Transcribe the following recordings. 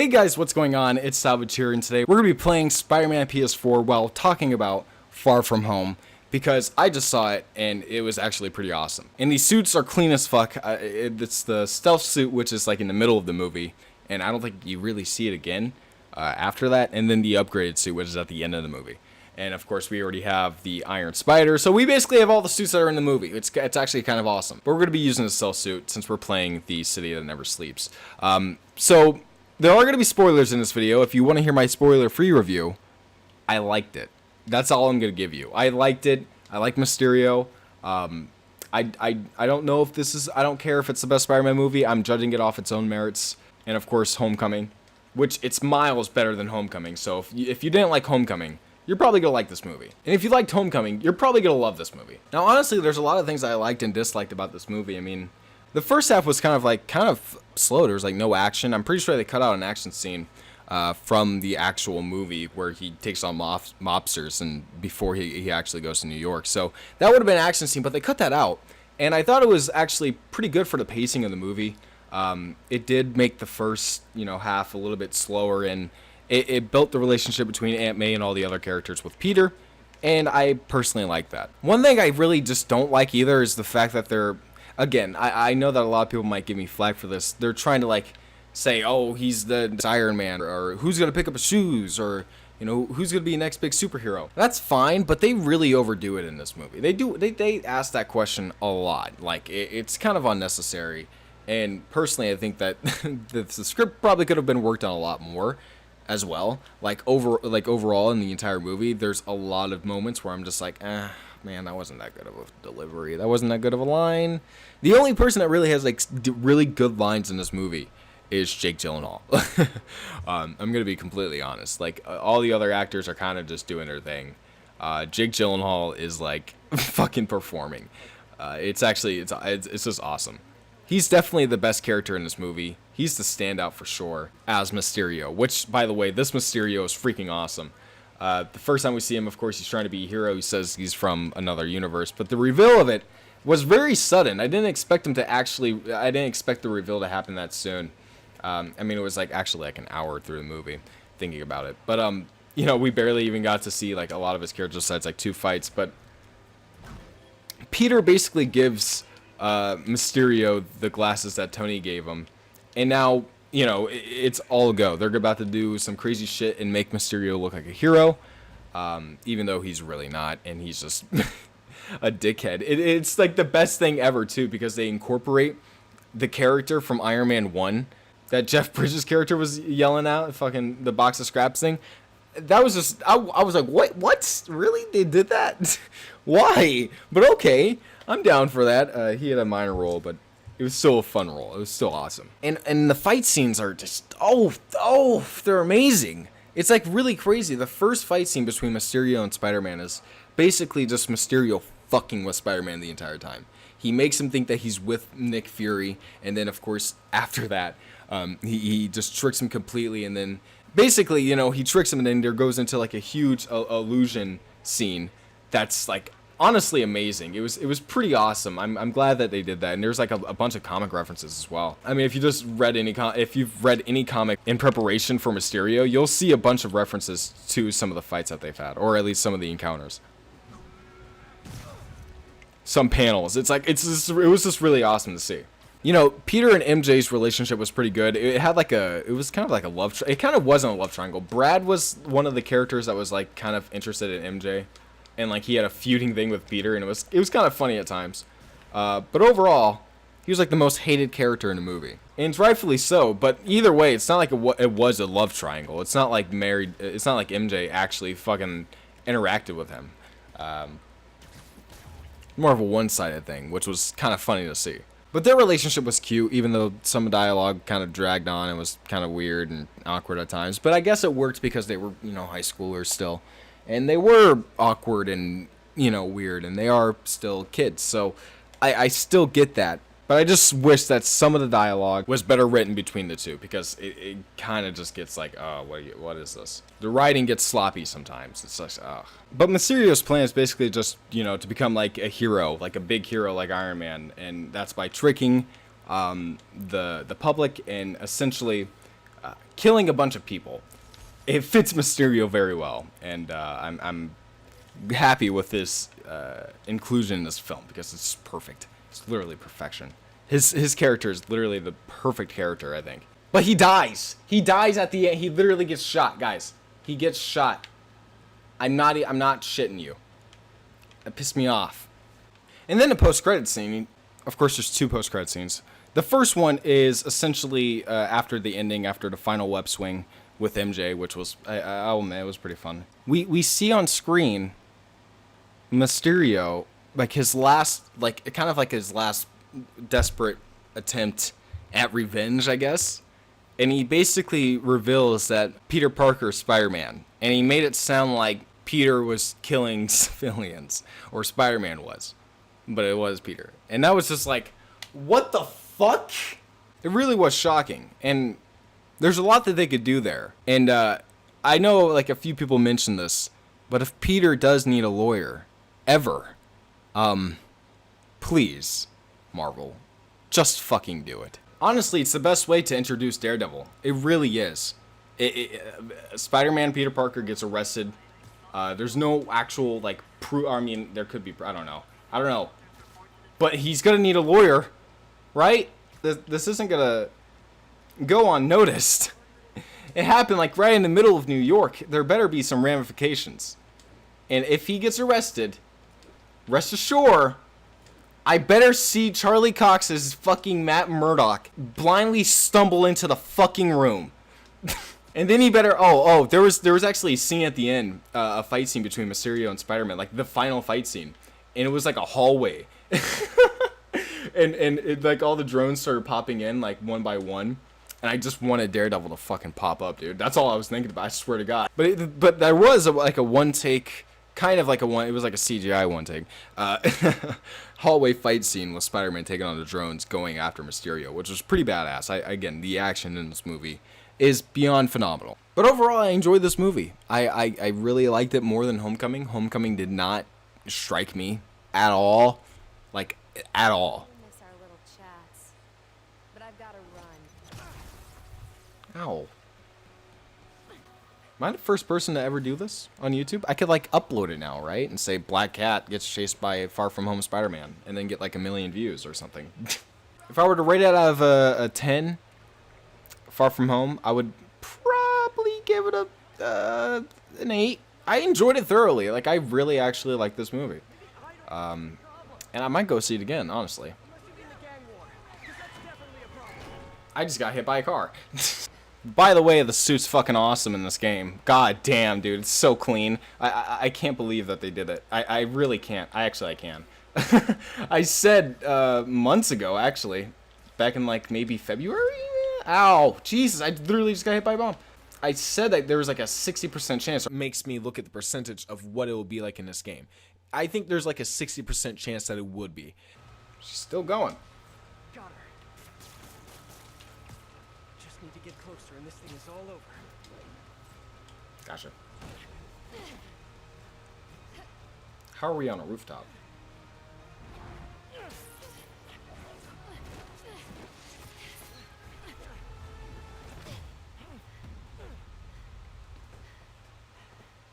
Hey guys, what's going on? It's Salvage here, and today we're going to be playing Spier-Man PS4 while talking about Far From Home, because I just saw it, and it was actually pretty awesome. And these suits are clean as fuck. It's the stealth suit, which is like in the middle of the movie, and I don't think you really see it again after that, and then the upgraded suit, which is at the end of the movie. And of course, we already have the Iron Spider, so we basically have all the suits that are in the movie. It's actually kind of awesome. But we're going to be using the stealth suit since we're playing the City That Never Sleeps. So there are going to be spoilers in this video. If you want to hear my spoiler-free review, I liked it. That's all I'm going to give you. I liked it. I like Mysterio. I don't know if this is... I don't care if it's the best Spider-Man movie. I'm judging it off its own merits. And of course, Homecoming, which it's miles better than Homecoming. So if you didn't like Homecoming, you're probably going to like this movie. And if you liked Homecoming, you're probably going to love this movie. Now, honestly, there's a lot of things I liked and disliked about this movie. I mean, the first half was kind of slow. There was like no action. I'm pretty sure they cut out an action scene from the actual movie where he takes on mobsters and before he actually goes to New York. So that would have been an action scene, but they cut that out. And I thought it was actually pretty good for the pacing of the movie. It did make the first, half a little bit slower, and it built the relationship between Aunt May and all the other characters with Peter. And I personally like that. One thing I really just don't like either is the fact that they're... Again, I know that a lot of people might give me flack for this. They're trying to say, oh, he's the Iron Man, or who's going to pick up his shoes, or who's going to be the next big superhero. That's fine, but they really overdo it in this movie. They ask that question a lot. It's kind of unnecessary. And personally, I think that the script probably could have been worked on a lot more as well. Overall in the entire movie, there's a lot of moments where I'm just like, man, that wasn't that good of a delivery. That wasn't that good of a line. The only person that really has really good lines in this movie is Jake Gyllenhaal. I'm gonna be completely honest. All the other actors are kind of just doing their thing. Jake Gyllenhaal is fucking performing. It's just awesome. He's definitely the best character in this movie. He's the standout for sure as Mysterio, which, by the way, this Mysterio is freaking awesome. The first time we see him, of course, he's trying to be a hero. He says he's from another universe, but the reveal of it was very sudden. I didn't expect the reveal to happen that soon. It was actually an hour through the movie, thinking about it. But, we barely even got to see a lot of his characters besides 2 fights. But Peter basically gives Mysterio the glasses that Tony gave him. And now, it's all go. They're about to do some crazy shit and make Mysterio look like a hero, even though he's really not, and he's just a dickhead. It's the best thing ever, too, because they incorporate the character from Iron Man 1 that Jeff Bridges' character was yelling out, fucking the box of scraps thing. That was just, I was like, what? Really? They did that? Why? But okay, I'm down for that. He had a minor role, but it was still a fun role. It was still awesome. And the fight scenes are just, they're amazing. It's really crazy. The first fight scene between Mysterio and Spider-Man is basically just Mysterio fucking with Spider-Man the entire time. He makes him think that he's with Nick Fury, and then of course after that, he just tricks him completely, and then basically, he tricks him, and then there goes into a huge illusion scene that's honestly amazing. It was pretty awesome. I'm glad that they did that, and there's a bunch of comic references as well. I mean, if you've read any comic in preparation for Mysterio, you'll see a bunch of references to some of the fights that they've had, or at least some of the encounters. Some panels. It was just really awesome to see. Peter and MJ's relationship was pretty good. It had it was kind of a love. It kind of wasn't a love triangle. Brad was one of the characters that was kind of interested in MJ. And he had a feuding thing with Peter, and it was kind of funny at times. But overall, he was the most hated character in the movie, and rightfully so. But either way, it's not like it was a love triangle. It's not like married. It's not like MJ actually fucking interacted with him. More of a one-sided thing, which was kind of funny to see. But their relationship was cute, even though some dialogue kind of dragged on and was kind of weird and awkward at times. But I guess it worked because they were, high schoolers still. And they were awkward and, weird, and they are still kids. So I still get that. But I just wish that some of the dialogue was better written between the two, because it kind of just gets oh, what is this? The writing gets sloppy sometimes. It's ugh. But Mysterio's plan is basically just, to become a hero, a big hero like Iron Man. And that's by tricking the public and essentially killing a bunch of people. It fits Mysterio very well, and I'm happy with this inclusion in this film because it's perfect. It's literally perfection. His character is literally the perfect character, I think. But he dies. He dies at the end. He literally gets shot, guys. He gets shot. I'm not shitting you. That pissed me off. And then the post-credit scene. Of course, there's 2 post-credit scenes. The first one is essentially after the ending, after the final web swing with MJ, which was, oh man, it was pretty fun. We see on screen Mysterio, like his last, like kind of like his last desperate attempt at revenge, I guess. And he basically reveals that Peter Parker is Spier-Man. And he made it sound like Peter was killing civilians, or Spider-Man was. But it was Peter. And that was just like, what the fuck? It really was shocking. And there's a lot that they could do there. And I know like a few people mentioned this, but if Peter does need a lawyer, ever, please, Marvel, just fucking do it. Honestly, it's the best way to introduce Daredevil. It really is. Spider-Man Peter Parker gets arrested. There's no actual, like, I mean, there could be, I don't know. But he's gonna need a lawyer, right? This isn't gonna go unnoticed. It happened, like, right in the middle of New York. There better be some ramifications. And if he gets arrested, rest assured, I better see Charlie Cox as fucking Matt Murdock blindly stumble into the fucking room. And then he better, there was actually a scene at the end, a fight scene between Mysterio and Spider-Man, like the final fight scene. And it was like a hallway. and it, like all the drones started popping in like one by one. And I just wanted Daredevil to fucking pop up, dude. That's all I was thinking about, I swear to God. But there was like a one take, kind of like it was like a CGI one take. Hallway fight scene with Spider-Man taking on the drones going after Mysterio, which was pretty badass. Again, the action in this movie is beyond phenomenal. But overall, I enjoyed this movie. I really liked it more than Homecoming. Homecoming did not strike me at all. Like, at all. Miss our little chats, but I've got to run. Ow. Am I the first person to ever do this on YouTube? I could, like, upload it now, right? And say Black Cat gets chased by Far From Home Spider-Man. And then get, like, 1 million views or something. If I were to rate it out of a 10, Far From Home, I would probably give it an 8. I enjoyed it thoroughly. Like, I really actually like this movie. And I might go see it again, honestly. I just got hit by a car. By the way, the suit's fucking awesome in this game. God damn, dude, it's so clean. I can't believe that they did it. I really can't. I can. I said months ago, actually, back in like maybe February? Ow, Jesus, I literally just got hit by a bomb. I said that there was like a 60% chance. It makes me look at the percentage of what it will be like in this game. I think there's like a 60% chance that it would be. She's still going. Got her. Just need to get closer and this thing is all over. Gotcha. How are we on a rooftop?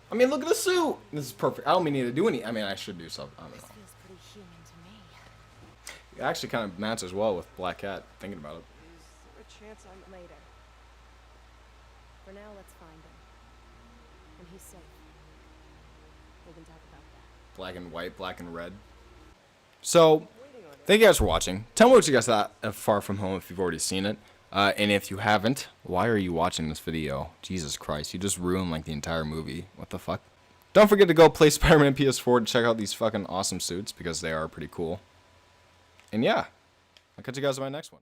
I mean, look at the suit. This is perfect. I don't need to do any. I mean, I should do something. I don't know. This feels pretty human to me. It actually kind of matches well with Black Cat. Thinking about it. Is there a chance I'm Later. For now, let's find him. When he's safe, we can talk about that. Black and white, black and red. So, thank you guys for watching. Tell me what you guys thought of Far From Home if you've already seen it. And if you haven't, why are you watching this video? Jesus Christ, you just ruined like the entire movie. What the fuck? Don't forget to go play Spider-Man PS4 to check out these fucking awesome suits because they are pretty cool. And yeah, I'll catch you guys in my next one.